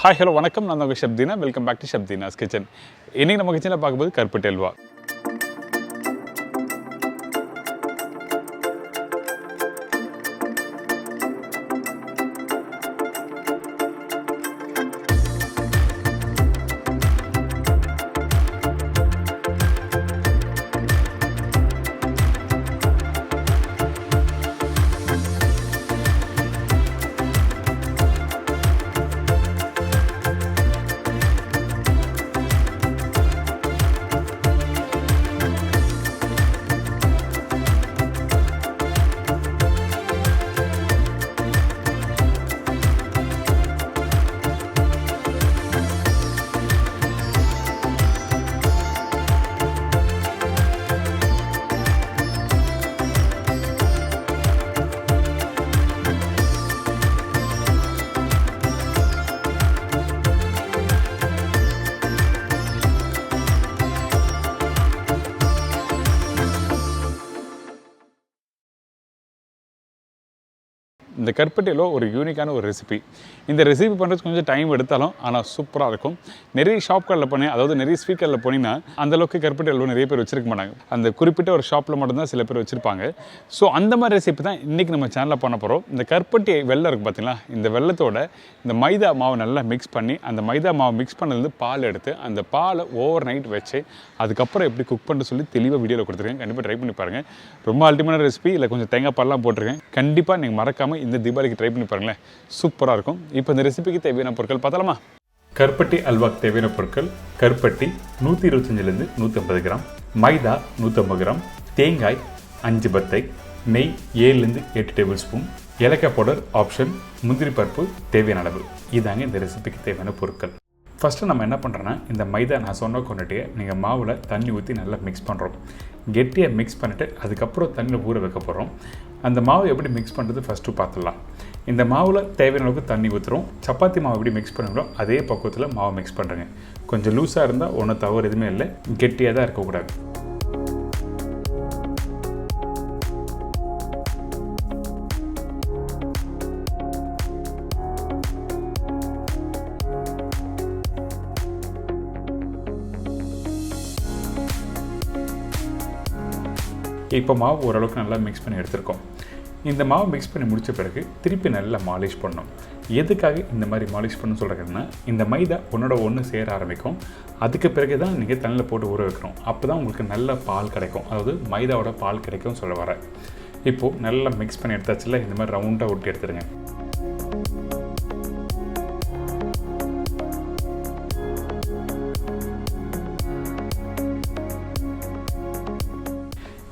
Hi, hello, வணக்கம். நான் உங்க chef Deena. Welcome back to Chef Deena's Kitchen. இன்னைக்கு நம்ம கிச்சன்ல பார்க்கும்போது கருப்பட்டி அல்வா. இந்த கருப்பட்டியில் ஒரு யூனிக்கான ஒரு ரெசிபி. இந்த ரெசிபி பண்ணுறது கொஞ்சம் டைம் எடுத்தாலும் ஆனால் சூப்பராக இருக்கும். நிறைய ஷாப்களில் போனேன், அதாவது நிறைய ஸ்வீட் கடையில் போனீங்கன்னா அந்தளவுக்கு கருப்பட்டி அல்வா நிறைய பேர் வச்சிருக்க மாட்டாங்க. அந்த குறிப்பிட்ட ஒரு ஷாப்பில் மட்டும்தான் சில பேர் வச்சுருப்பாங்க. ஸோ அந்த மாதிரி ரெசிபி தான் இன்றைக்கி நம்ம சேனலில் பண்ண போகிறோம். இந்த கருப்பட்டி வெள்ளம் இருக்குது பார்த்தீங்களா, இந்த வெள்ளத்தோட இந்த மைதா மாவை நல்லா மிக்ஸ் பண்ணி, அந்த மைதா மாவு மிக்ஸ் பண்ணதுலேருந்து பால் எடுத்து அந்த பாலை ஓவர் நைட் வச்சு அதுக்கப்புறம் எப்படி குக் பண்ண சொல்லி தெளிவாக வீடியோவில் கொடுத்துருக்கேன். கண்டிப்பாக ட்ரை பண்ணி பாருங்கள். ரொம்ப அல்டிமேட்டான ரெசிபி. இல்லை கொஞ்சம் தேங்காய் பால்லாம் போட்டிருக்கேன். கண்டிப்பாக நீங்கள் மறக்காமல் இந்த தீபாவளிக்கு ட்ரை பண்ணி பாருங்களேன், சூப்பராக இருக்கும். இப்போ இந்த ரெசிபிக்கு தேவையான பொருட்கள் பார்த்தலாமா? கருப்பட்டி அல்வாக்கு தேவையான பொருட்கள்: கருப்பட்டி 125லேருந்து 150 கிராம், மைதா 150 கிராம், தேங்காய் 5 பத்தை, நெய் 7லேருந்து 8 டேபிள் ஸ்பூன், ஏலக்காய் பவுடர் ஆப்ஷன், முந்திரி பருப்பு தேவையான அளவு. இதாங்க இந்த ரெசிபிக்கு தேவையான பொருட்கள். ஃபஸ்ட்டு நம்ம என்ன பண்ணுறோன்னா, இந்த மைதா நான் சொன்ன குவான்டிட்டியை நீங்கள் மாவில் தண்ணி ஊற்றி நல்லா மிக்ஸ் பண்ணுறோம். கெட்டியாக மிக்ஸ் பண்ணிவிட்டு அதுக்கப்புறம் தண்ணியில் ஊற வைக்க போகிறோம். அந்த மாவு எப்படி மிக்ஸ் பண்ணுறது ஃபஸ்ட்டு பார்த்துடலாம். இந்த மாவில் தேவையான அளவுக்கு தண்ணி ஊற்றுறோம். சப்பாத்தி மாவு எப்படி மிக்ஸ் பண்ணுறோம் அதே பக்குவத்தில் மாவு மிக்ஸ் பண்ணுறேங்க. கொஞ்சம் லூஸாக இருந்தால் ஒன்றும் தவறு எதுவுமே இல்லை, கெட்டியாக தான் இருக்கக்கூடாது. இப்போ மாவு ஓரளவுக்கு நல்லா மிக்ஸ் பண்ணி எடுத்துருக்கோம். இந்த மாவு மிக்ஸ் பண்ணி முடித்த பிறகு திருப்பி நல்லா மாலிஷ் பண்ணணும். எதுக்காக இந்த மாதிரி மாலிஷ் பண்ணணும்னு சொல்கிறேன்னா, இந்த மைதா ஒன்றோட ஒன்று சேர ஆரம்பிக்கும். அதுக்கு பிறகு தான் நீங்கள் தண்ணியில் போட்டு ஊற வைக்கணும். அப்போ தான் உங்களுக்கு நல்ல பால் கிடைக்கும், அதாவது மைதாவோட பால் கிடைக்கும் சொல்ல வரேன். இப்போது நல்லா மிக்ஸ் பண்ணி எடுத்தாச்சுல, இந்த மாதிரி ரவுண்டாக ஒட்டி எடுத்துருங்க.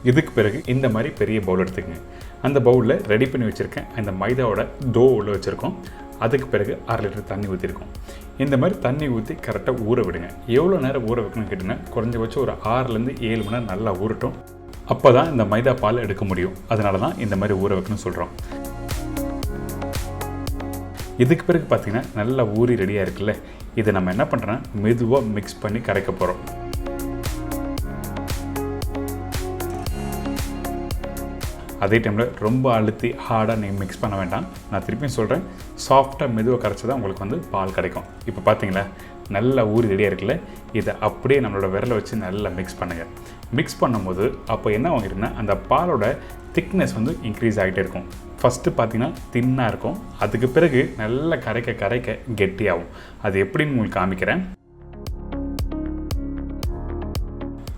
இதுக்கு பிறகு இந்த மாதிரி பெரிய பவுல் எடுத்துக்கங்க. அந்த பவுலில் ரெடி பண்ணி வச்சுருக்கேன் அந்த மைதாவோட டோ உள்ள வச்சுருக்கோம். அதுக்கு பிறகு 1/2 லிட்டர் தண்ணி ஊற்றிருக்கோம். இந்த மாதிரி தண்ணி ஊற்றி கரெக்டாக ஊற விடுங்க. எவ்வளோ நேரம் ஊற வைக்கணும்னு கேட்டிங்கன்னா, குறைஞ்சபட்சம் ஒரு 6லேருந்து 7 மணி நேரம் நல்லா ஊறட்டும். அப்போ தான் இந்த மைதா பால் எடுக்க முடியும். அதனால தான் இந்த மாதிரி ஊற வைக்கணும்னு சொல்கிறோம். இதுக்கு பிறகு பார்த்திங்கன்னா நல்லா ஊறி ரெடியாக இருக்குல்ல, இதை நம்ம என்ன பண்ணுறோன்னா மெதுவாக மிக்ஸ் பண்ணி கரைக்க போகிறோம். அதே டைமில் ரொம்ப அழுத்தி ஹார்டாக நீங்கள் மிக்ஸ் பண்ண வேண்டாம். நான் திருப்பியும் சொல்கிறேன், சாஃப்டாக மெதுவாக கரைச்சி தான் உங்களுக்கு வந்து பால் கிடைக்கும். இப்போ பார்த்தீங்களா நல்லா ஊறி ரெடியாக இருக்குல்ல, இதை அப்படியே நம்மளோட விரலை வச்சு நல்லா மிக்ஸ் பண்ணுங்கள். மிக்ஸ் பண்ணும்போது அப்போ என்ன வாங்கிட்டுன்னா, அந்த பாலோட திக்னஸ் வந்து இன்க்ரீஸ் ஆகிட்டே இருக்கும். ஃபஸ்ட்டு பார்த்தீங்கன்னா தின்னாக இருக்கும், அதுக்கு பிறகு நல்லா கரைக்க கரைக்க கெட்டியாகும். அது எப்படின்னு உங்களுக்கு காமிக்கிறேன்.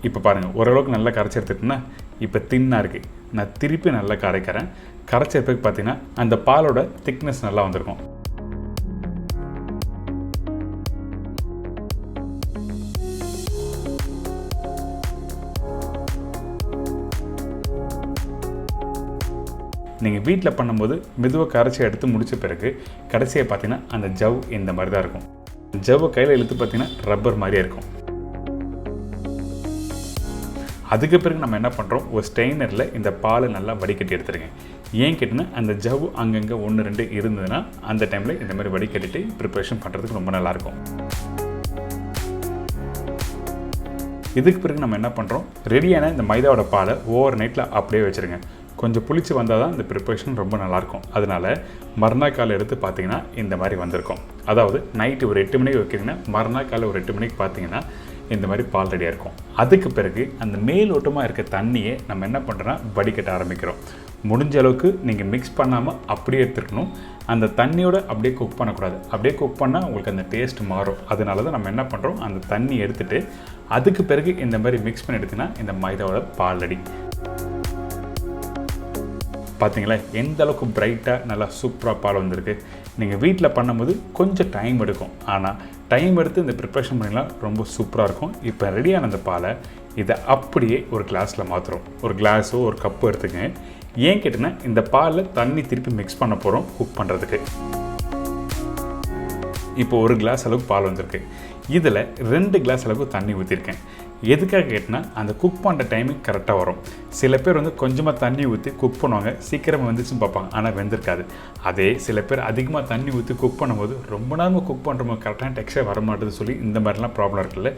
இப்போ பாருங்கள், ஓரளவுக்கு நல்லா கரைச்சி எடுத்துக்கிட்டோன்னா இப்போ தின்னாக இருக்குது. நான் திருப்பி நல்லா கரைக்கிறேன். கரைச்ச பிறகு பார்த்தீங்கன்னா அந்த பாலோட திக்னஸ் நல்லா வந்திருக்கும். நீங்கள் வீட்டில் பண்ணும்போது மெதுவாக கரைச்சி எடுத்து முடித்த பிறகு கடைசியாக பார்த்தீங்கன்னா அந்த ஜவ் இந்த மாதிரி தான் இருக்கும். ஜவ்வை கையில் இழுத்து பார்த்தீங்கன்னா ரப்பர் மாதிரியே இருக்கும். அதுக்கு பிறகு நம்ம என்ன பண்ணுறோம், ஒரு ஸ்ட்ரெயினரில் இந்த பாலை நல்லா வடிகட்டி எடுத்துருங்க. ஏன் கேட்டிங்கன்னா, அந்த ஜவ்வு அங்கங்கே 1-2 இருந்ததுன்னா அந்த டைமில் இந்த மாதிரி வடிகட்டிட்டு ப்ரிப்பரேஷன் பண்ணுறதுக்கு ரொம்ப நல்லாயிருக்கும். இதுக்கு பிறகு நம்ம என்ன பண்ணுறோம், ரெடியான இந்த மைதாவோட பாலை ஓவர் நைட்டில் அப்படியே வச்சுருங்க. கொஞ்சம் புளிச்சு வந்தால் தான் இந்த ப்ரிப்பரேஷன் ரொம்ப நல்லாயிருக்கும். அதனால் மறுநாள் காலை எடுத்து பார்த்தீங்கன்னா இந்த மாதிரி வந்திருக்கும். அதாவது நைட்டு ஒரு 8 மணிக்கு வைக்கிறீங்கன்னா மறுநாள் காலை ஒரு 8 மணிக்கு பார்த்தீங்கன்னா இந்த மாதிரி பால் ரெடியாக இருக்கும். அதுக்கு பிறகு அந்த மேலோட்டமாக இருக்க தண்ணியை நம்ம என்ன பண்ணுறோன்னா வடிகட்ட ஆரம்பிக்கிறோம். முடிஞ்ச அளவுக்கு நீங்கள் மிக்ஸ் பண்ணாமல் அப்படியே எடுத்துருக்கணும். அந்த தண்ணியோட அப்படியே குக் பண்ணக்கூடாது. அப்படியே குக் பண்ணால் உங்களுக்கு அந்த டேஸ்ட் மாறும். அதனால தான் நம்ம என்ன பண்ணுறோம், அந்த தண்ணி எடுத்துகிட்டு அதுக்கு பிறகு இந்த மாதிரி மிக்ஸ் பண்ணி எடுத்திங்கன்னா இந்த மைதாவோட பால் ரெடி. பார்த்தீங்களா எந்த அளவுக்கு பிரைட்டாக நல்லா சூப்பராக பால் வந்திருக்கு. நீங்கள் வீட்டில் பண்ணும்போது கொஞ்சம் டைம் எடுக்கும், ஆனால் டைம் எடுத்து இந்த ப்ரிப்ரேஷன் பண்ணிக்கலாம் ரொம்ப சூப்பராக இருக்கும். இப்போ ரெடியான அந்த பாலை இதை அப்படியே ஒரு கிளாஸில் மாற்றுறோம். ஒரு கிளாஸோ ஒரு கப்போ எடுத்துங்க. ஏன் கேட்டிங்கன்னா இந்த பாலில் தண்ணி திருப்பி மிக்ஸ் பண்ண போகிறோம் குக் பண்ணுறதுக்கு. இப்போ ஒரு கிளாஸ் அளவுக்கு பால் வந்திருக்கு. இதில் 2 கிளாஸ் அளவுக்கு தண்ணி ஊற்றிருக்கேன். எதுக்காக கேட்டினா அந்த குக் பண்ணுற டைமிங் கரெக்டாக வரும். சில பேர் கொஞ்சமாக தண்ணி ஊற்றி குக் பண்ணுவாங்க, சீக்கிரமாக வெந்துச்சுன்னு பார்ப்பாங்க, ஆனால் வெந்திருக்காது. அதே சில பேர் அதிகமாக தண்ணி ஊற்றி குக் பண்ணும்போது ரொம்ப நேரமாக குக் பண்ணுறவங்க கரெக்டான டெக்ஸ்சர் வர மாட்டேது சொல்லி இந்த மாதிரிலாம் ப்ராப்ளம் இருக்குல்ல.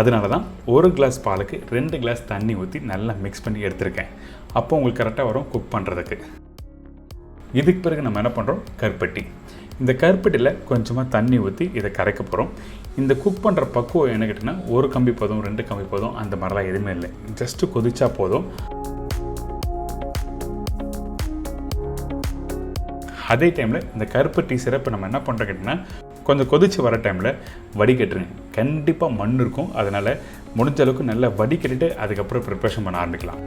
அதனால தான் ஒரு கிளாஸ் பாலுக்கு 2 கிளாஸ் தண்ணி ஊற்றி நல்லா மிக்ஸ் பண்ணி எடுத்திருக்கேன். அப்போ உங்களுக்கு கரெக்டாக வரும் குக் பண்ணுறதுக்கு. இதுக்கு பிறகு நம்ம என்ன பண்ணுறோம், கருப்பட்டி. இந்த கருப்பட்டியில் கொஞ்சமாக தண்ணி ஊற்றி இதை கரைக்க போகிறோம். இந்த குக் பண்ணுற பக்குவம் என்ன கேட்டிங்கன்னா 1 கம்பி போதும், 2 கம்பி போதும், அந்த மாதிரிலாம் எதுவுமே இல்லை. ஜஸ்ட்டு கொதிச்சா போதும். அதே டைமில் இந்த கருப்பட்டி சிறப்பு நம்ம என்ன பண்ணுறோம் கேட்டிங்கன்னா கொஞ்சம் கொதிச்சு வர டைமில் வடிகட்டுருங்க. கண்டிப்பாக மண் இருக்கும். அதனால் முடிஞ்ச அளவுக்கு நல்லா வடிகட்டிட்டு அதுக்கப்புறம் ப்ரிப்ரேஷன் பண்ண ஆரம்பிக்கலாம்.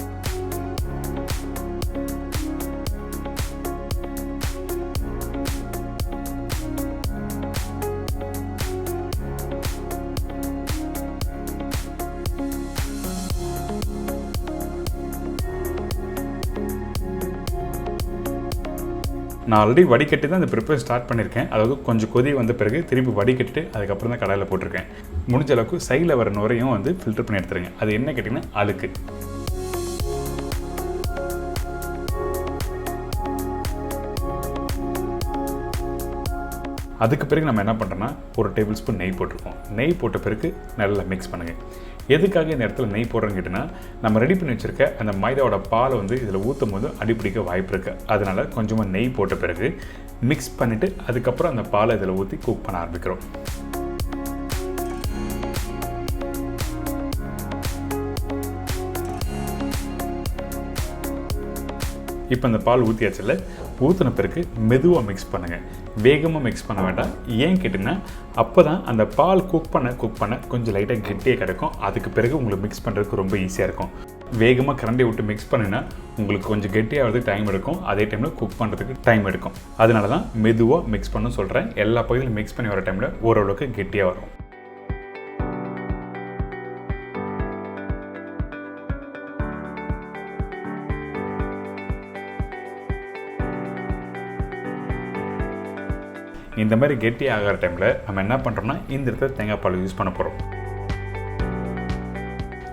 நான் ஆல்ரெடி வடிகட்டி தான் இந்த ப்ரிப்பேர் ஸ்டார்ட் பண்ணியிருக்கேன். அதாவது கொஞ்சம் கொதி வந்த பிறகு திருப்பி வடிகட்டிட்டு அதுக்கப்புறம் தான் கடாயில் போட்டிருக்கேன். முடிஞ்ச அளவுக்கு சைடில் வர நுரையும் ஃபில்டர் பண்ணி எடுத்துருங்க. அது என்ன கேட்டிங்கன்னா அழுக்கு. அதுக்கு பிறகு நம்ம என்ன பண்ணுறோன்னா ஒரு டேபிள் ஸ்பூன் நெய் போட்டிருக்கோம். நெய் போட்ட பிறகு நல்லா மிக்ஸ் பண்ணுங்கள். எதுக்காக இந்த இடத்துல நெய் போடுறோன்னு கேட்டிங்கன்னா நம்ம ரெடி பண்ணி வச்சுருக்க அந்த மைதாவோட பாலை இதில் ஊற்றும் போது அடிப்பிடிக்க வாய்ப்பு இருக்குது. அதனால் கொஞ்சமாக நெய் போட்ட பிறகு மிக்ஸ் பண்ணிவிட்டு அதுக்கப்புறம் அந்த பாலை இதில் ஊற்றி குக் பண்ண ஆரம்பிக்கிறோம். இப்போ அந்த பால் ஊற்றியாச்சில்ல, ஊற்றின பிறகு மெதுவாக மிக்ஸ் பண்ணுங்கள். வேகமாக மிக்ஸ் பண்ண வேண்டாம். ஏன் கேட்டிங்கன்னா அப்போ தான் அந்த பால் குக் பண்ண கொஞ்சம் லைட்டாக கெட்டியாக கிடைக்கும். அதுக்கு பிறகு உங்களுக்கு மிக்ஸ் பண்ணுறதுக்கு ரொம்ப ஈஸியாக இருக்கும். வேகமாக கரண்டி விட்டு மிக்ஸ் பண்ணினா உங்களுக்கு கொஞ்சம் கெட்டியாகிறதுக்கு டைம் எடுக்கும். அதே டைமில் குக் பண்ணுறதுக்கு டைம் எடுக்கும். அதனால தான் மெதுவாக மிக்ஸ் பண்ண சொல்கிறேன். எல்லா பகுதியிலும் மிக்ஸ் பண்ணி வர டைமில் ஓரளவுக்கு கெட்டியாக வரும். இந்த மாதிரி கெட்டி ஆகிற டைமில் நம்ம என்ன பண்ணுறோம்னா இந்த இடத்துல தேங்காய் பால் யூஸ் பண்ண போகிறோம்.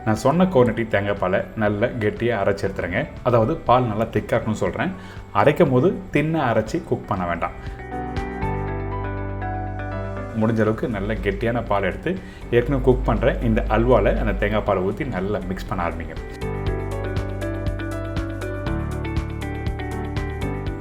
நான் சொன்ன குவான்டிட்டி தேங்காய் பாலை நல்லா கெட்டியாக அரைச்சி எடுத்துருங்க. அதாவது பால் நல்லா திக்காக இருக்குன்னு சொல்கிறேன். அரைக்கும் போது தின்னாக அரைச்சி குக் பண்ண வேண்டாம். முடிஞ்ச அளவுக்கு நல்ல கெட்டியான பால் எடுத்து ஏற்கனவே குக் பண்ணுற இந்த அல்வாவில் அந்த தேங்காய் பாலை ஊற்றி நல்லா மிக்ஸ் பண்ண ஆரம்பிங்க.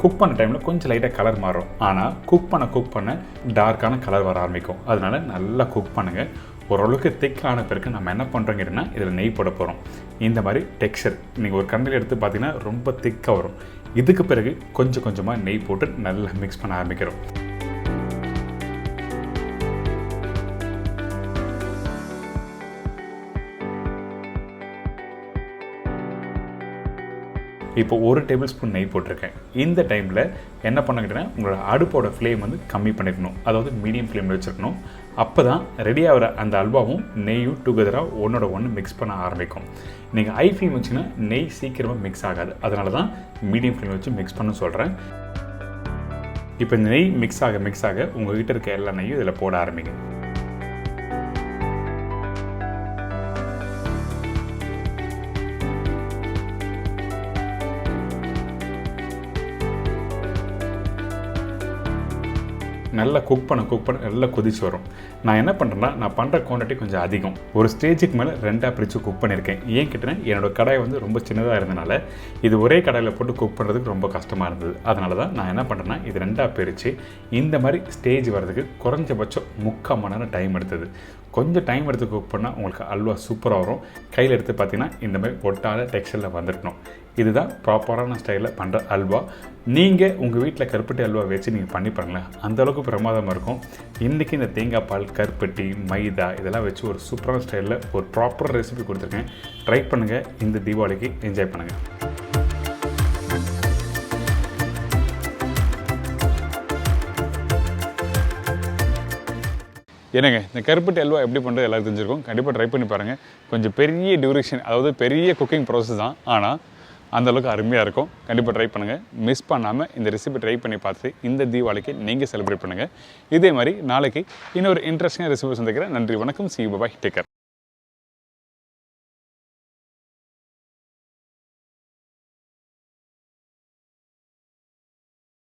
குக் பண்ண டைமில் கொஞ்சம் லைட்டாக கலர் மாறும். ஆனால் குக் பண்ண டார்க்கான கலர் வர ஆரம்பிக்கும். அதனால் நல்லா குக் பண்ணுங்கள். ஓரளவுக்கு திக்கான பிறகு நம்ம என்ன பண்ணுறோம் கேட்டிங்கன்னா இதில் நெய் போட போகிறோம். இந்த மாதிரி டெக்ஸ்சர் நீங்கள் ஒரு கரண்டியில் எடுத்து பார்த்தீங்கன்னா ரொம்ப திக்காக வரும். இதுக்கு பிறகு கொஞ்சம் கொஞ்சமாக நெய் போட்டு நல்லா மிக்ஸ் பண்ண ஆரம்பிக்கிறோம். இப்போ 1 டேபிள் ஸ்பூன் நெய் போட்டிருக்கேன். இந்த டைமில் என்ன பண்ணிக்கிட்டேன்னா உங்களோட அடுப்போட ஃப்ளேம் கம்மி பண்ணிக்கணும். அதாவது மீடியம் ஃப்ளேமில் வச்சுருக்கணும். அப்போ தான் ரெடியாகிற அந்த அல்வாவும் நெய்யும் டுகெதராக ஒன்றோட ஒன்று மிக்ஸ் பண்ண ஆரம்பிக்கும். நீங்கள் ஹை ஃப்ளேம் வச்சிங்கன்னா நெய் சீக்கிரமாக மிக்ஸ் ஆகாது. அதனால தான் மீடியம் ஃப்ளேம் வச்சு மிக்ஸ் பண்ண சொல்கிறேன். இப்போ இந்த நெய் மிக்ஸ் ஆக உங்கள்கிட்ட இருக்க எல்லா நெய்யும் இதில் போட ஆரம்பிங்க. நல்லா குக் பண்ண நல்லா கொதிச்சு வரும். நான் என்ன பண்ணுறேன்னா, நான் பண்ணுற குவான்டிட்டி கொஞ்சம் அதிகம். ஒரு ஸ்டேஜுக்கு மேலே 2ஆக பிரித்து குக் பண்ணியிருக்கேன். ஏன் கேட்டேன்னா, என்னோடய கடாய் வந்து ரொம்ப சின்னதாக இருந்தனால இது ஒரே கடாயில் போட்டு குக் பண்ணுறதுக்கு ரொம்ப கஷ்டமாக இருந்தது. அதனால தான் நான் என்ன பண்ணுறேன்னா, இது 2ஆக பிரித்து இந்த மாதிரி ஸ்டேஜ் வர்றதுக்கு குறைஞ்சபட்சம் 3/4 மணி நேரம் டைம் எடுத்தது. கொஞ்சம் டைம் எடுத்து குக் பண்ணால் உங்களுக்கு அல்வா சூப்பராக வரும். கையில் எடுத்து பார்த்தீங்கன்னா இந்த மாதிரி ஒட்டாத டெக்ஸ்டரில் வந்துருக்கணும். இதுதான் ப்ராப்பரான ஸ்டைலில் பண்ணுற அல்வா. நீங்கள் உங்கள் வீட்டில் கருப்பட்டி அல்வா வச்சு நீங்கள் பண்ணி பாருங்களேன், அந்தளவுக்கு பிரமாதமாக இருக்கும். இன்றைக்கி இந்த தேங்காய் பால், கருப்பட்டி, மைதா இதெல்லாம் வச்சு ஒரு சூப்பரான ஸ்டைலில் ஒரு ப்ராப்பர் ரெசிபி கொடுத்துருக்கேன். ட்ரை பண்ணுங்கள். இந்த தீபாவளிக்கு என்ஜாய் பண்ணுங்கள். என்னங்க, இந்த கருப்பட்டி அல்வா எப்படி பண்ணுறது எல்லாரும் தெரிஞ்சிருக்கும். கண்டிப்பாக ட்ரை பண்ணி பாருங்கள். கொஞ்சம் பெரிய டியூரேஷன், அதாவது பெரிய குக்கிங் ப்ராசஸ் தான், ஆனால் அந்தளவுக்கு அருமையாக இருக்கும். கண்டிப்பாக ட்ரை பண்ணுங்கள். மிஸ் பண்ணாமல் இந்த ரெசிபி ட்ரை பண்ணி பார்த்து இந்த தீபாவளிக்கு நீங்கள் செலிப்ரேட் பண்ணுங்கள். இதே மாதிரி நாளைக்கு இன்னொரு இன்ட்ரெஸ்டிங்காக ரெசிபி சந்திக்கிறேன். நன்றி, வணக்கம். See you, bye, take care.